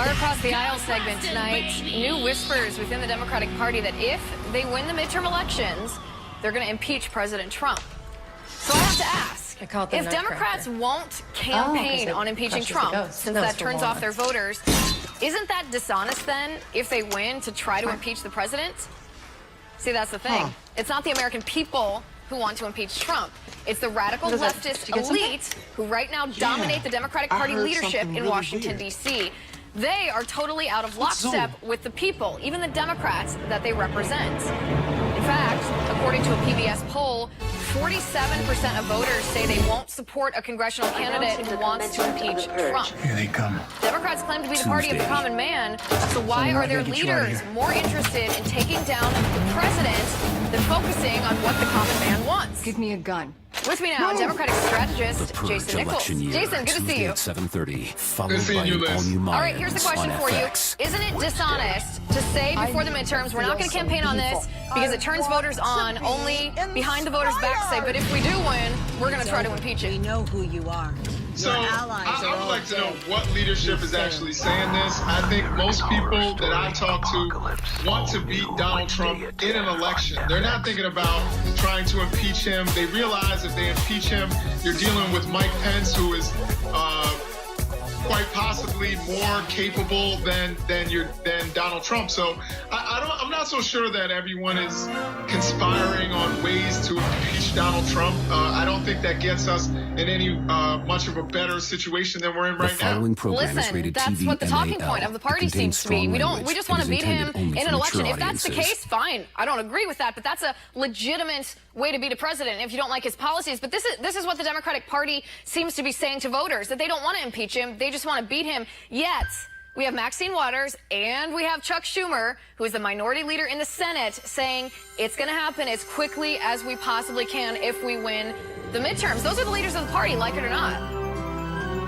Our Across the Aisle segment tonight, new whispers within the Democratic Party that if they win the midterm elections, they're going to impeach President Trump. So I have to ask, if Democrats won't campaign on impeaching Trump, since that turns off their voters, isn't that dishonest then, if they win, to try to impeach the president? See, that's the thing. It's not the American people who want to impeach Trump. It's the radical leftist elite who right now dominate the Democratic Party leadership in Washington, D.C. They are totally out of lockstep with the people, even the Democrats that they represent. In fact, according to a PBS poll, 47% of voters say they won't support a congressional candidate who wants to impeach Trump. Here they come. Democrats claim to be the party of the common man, so why are their leaders more interested in taking down the president than focusing on what the common man wants? Give me a gun. With me now, Democratic strategist Jason Nichols. Jason, good to see you. At 7:30, followed by an all-new All right, here's the question for you. Isn't it dishonest to say before the midterms, we're not going to campaign on this because it turns voters on, only behind the voters' backs say, but if we do win, we're going to try to impeach it? We know who you are. So I would like to know what leadership is actually saying this. I think most people that I talk to want to beat Donald Trump in an election. They're not thinking about trying to impeach him. They realize if they impeach him, you're dealing with Mike Pence, who is quite possibly more capable than Donald Trump. So I'm not so sure that everyone is conspiring on ways to impeach Donald Trump. I don't think that gets us in any much of a better situation than we're in right now. Listen, that's what the talking point of the party seems to be. We just want to beat him in an election. If that's the case, fine. I don't agree with that, but that's a legitimate way to beat a president if you don't like his policies. But this is what the Democratic Party seems to be saying to voters, that they don't want to impeach him. They just want to beat him. Yet we have Maxine Waters and we have Chuck Schumer, who is the minority leader in the Senate, saying it's going to happen as quickly as we possibly can if we win the midterms. Those are the leaders of the party, like it or not.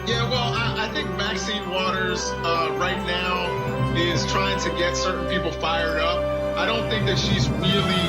Yeah, well, I think Maxine Waters right now is trying to get certain people fired up. I don't think that she's really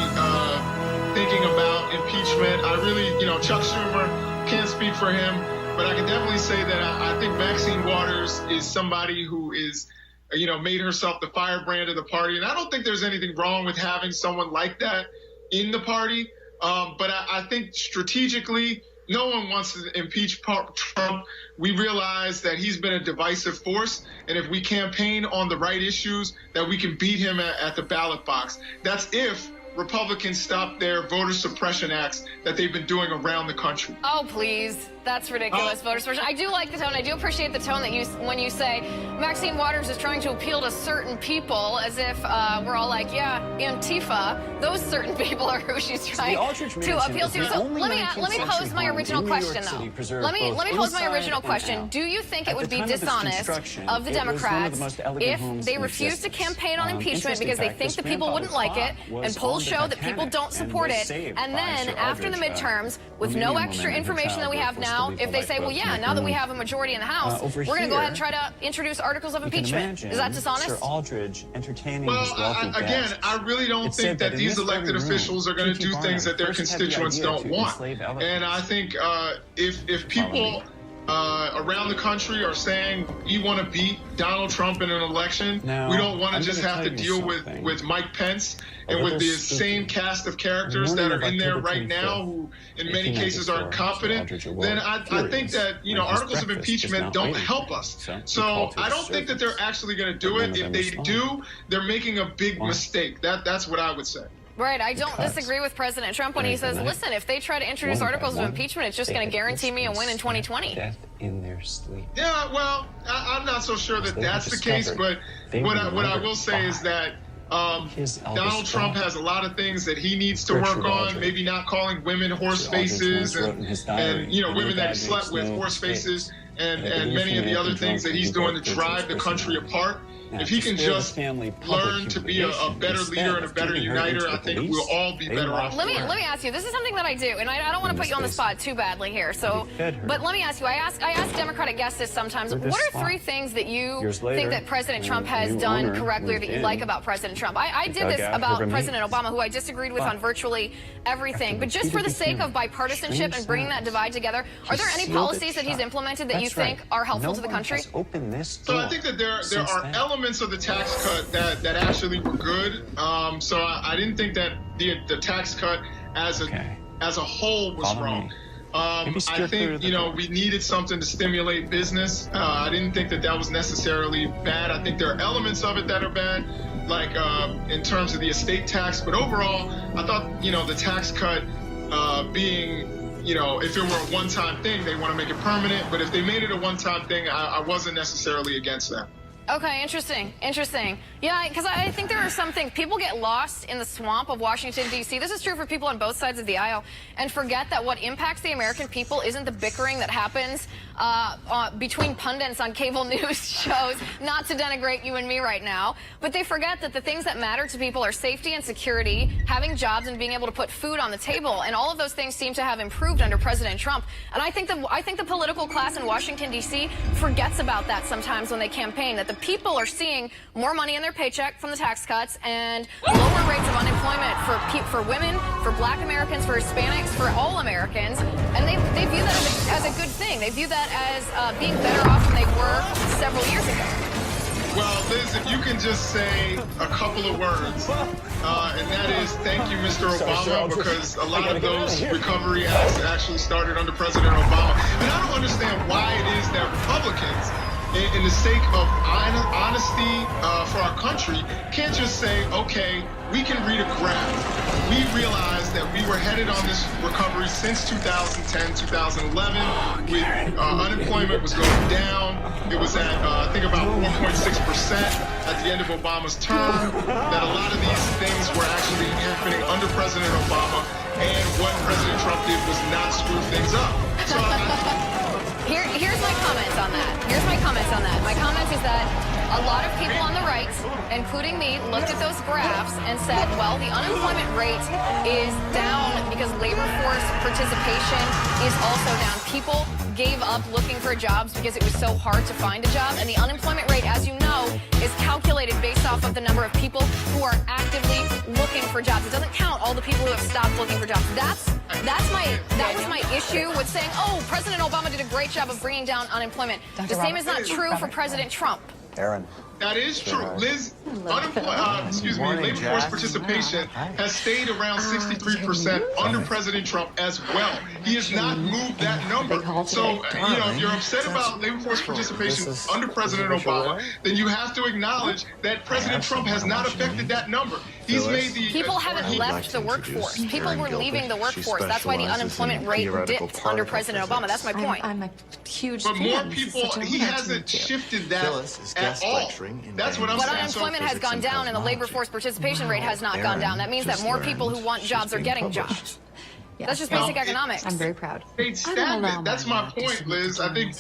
thinking about impeachment. I really, Chuck Schumer, can't speak for him, but I can definitely say that I think Maxine Waters is somebody who is, made herself the firebrand of the party. And I don't think there's anything wrong with having someone like that in the party. But I think strategically, no one wants to impeach Trump. We realize that he's been a divisive force, and if we campaign on the right issues, that we can beat him at the ballot box. That's if Republicans stop their voter suppression acts that they've been doing around the country. Oh, please. That's ridiculous, voter suppression. I do like the tone. I do appreciate the tone that when you say Maxine Waters is trying to appeal to certain people, as if we're all like, yeah, Antifa. Those certain people are who she's trying to appeal to. So let me pose my original question, though. Let me pose my original question. Do you think it would be dishonest of the Democrats if they refuse to campaign on impeachment because they think the people wouldn't like it, and polls show that people don't support it, and then after the midterms, with no extra information that we have now, if they say, well, yeah, now that we have a majority in the House, we're going to go ahead and try to introduce articles of impeachment. Is that dishonest? Well, again, I really don't think that these elected officials are going to do things that their constituents don't want. And I think if people around the country are saying we want to beat Donald Trump in an election, we don't want to just have to deal with Mike Pence and with the same cast of characters that are in there right now who in many cases are incompetent, then I think that, articles of impeachment don't help us. So I don't think that they're actually going to do it. If they do, they're making a big mistake. That's what I would say. Right. I don't disagree with President Trump when he says, listen, if they try to introduce articles of impeachment, it's just going to guarantee me a win in 2020. In their sleep. Yeah, well, I'm not so sure that that's the case, but what I will say is that Donald Trump has a lot of things that he needs to work on, maybe not calling women horse faces and women that he slept with horse faces and many of the other things that he's doing to drive the country apart. if he can just learn to be a better leader and a better uniter, I think we'll all be better off. Let me ask you. This is something that I do, and I don't want to put you on the spot too badly here. So, but let me ask you. I ask Democratic guests this sometimes. What are 3 things that you think that President Trump has done correctly, or that you like about President Trump? I did this about President Obama, who I disagreed with on virtually everything. But just for the sake of bipartisanship and bringing that divide together, are there any policies that he's implemented that you think are helpful to the country? So I think that there are elements of the tax cut that actually were good. So I didn't think that the tax cut as a whole was wrong. I think, we needed something to stimulate business. I didn't think that was necessarily bad. I think there are elements of it that are bad, like in terms of the estate tax. But overall, I thought, the tax cut being, if it were a one-time thing, they want to make it permanent. But if they made it a one-time thing, I wasn't necessarily against that. Okay, interesting. Yeah, because I think there are some things. People get lost in the swamp of Washington, D.C. This is true for people on both sides of the aisle, and forget that what impacts the American people isn't the bickering that happens between pundits on cable news shows, not to denigrate you and me right now, but they forget that the things that matter to people are safety and security, having jobs, and being able to put food on the table, and all of those things seem to have improved under President Trump. And I think the political class in Washington, D.C. forgets about that sometimes when they campaign, that the people are seeing more money in their paycheck from the tax cuts and lower rates of unemployment for women, for Black Americans, for Hispanics, for all Americans, and they view that as a good thing. They view that as being better off than they were several years ago. Well, Liz, if you can just say a couple of words, and that is thank you, Mr. Obama, because a lot of those recovery acts actually started under President Obama. And I don't understand why it is that Republicans, in the sake of honesty for our country, can't just say, okay, we can read a graph. We realized that we were headed on this recovery since 2010, 2011. Unemployment was going down. It was at, I think, about 4.6% at the end of Obama's term. That a lot of these things were actually happening under President Obama. And what President Trump did was not screw things up. So Here's my comments on that. My comments is that a lot of people on the right, including me, looked at those graphs and said, well, the unemployment rate is down because labor force participation is also down. People gave up looking for jobs because it was so hard to find a job. And the unemployment rate, as you know, is calculated based off of the number of people who are actively looking for jobs. It doesn't count all the people who have stopped looking for jobs. That was my issue with saying, oh, President Obama did a great job of bringing down unemployment. The same is not true for President Trump. Aaron. That is true. Liz, labor force participation has stayed around 63% under President Trump as well. He has not moved that number. So, if you're upset about labor force participation under President Obama, then you have to acknowledge that President Trump has not affected that number. He's made the people haven't left the workforce. People were leaving the workforce. That's why the unemployment rate dipped under President Obama. That's my point. I'm a huge But more people, he hasn't shifted that at all. That's what I'm saying. But unemployment has gone down and the labor force participation rate has not gone down. That means that more people who want jobs are getting jobs. That's just basic economics. I'm very proud. It's stagnant. That's my point, Liz. I think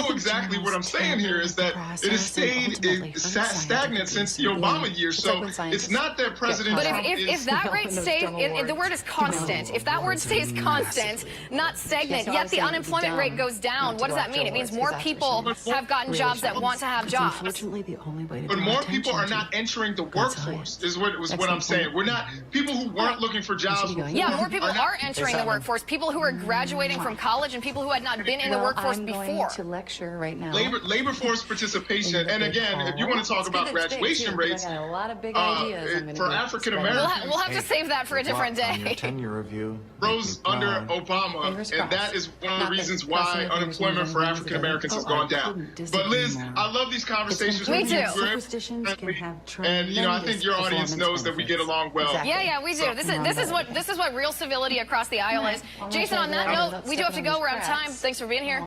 exactly what I'm saying here is that it has stayed stagnant since the Obama years. So it's not that President Trump if that rate stays, the word is constant. If that word stays constant, not stagnant, yet the unemployment rate goes down, what does that mean? It means more people have gotten jobs that want to have jobs. But more people are not entering the workforce, is what I'm saying. We're not, people who weren't looking for jobs before. Yeah, more people are entering the workforce. People who are graduating from college and people who had not been in the workforce before. I'm going to lecture right now. Labor force participation, and again, if you want to talk about graduation rates, I got a lot of big ideas for African Americans, we'll have to save that for a different day. Tenure review rose under Obama, and that is one of the reasons why unemployment for African Americans has gone down. But Liz, I love these conversations with you. And I think your audience knows that we get along well. Yeah, we do. This is what real civility across the aisle is. Jason, on that note, we do have to go. We're out of time. Thanks for being here.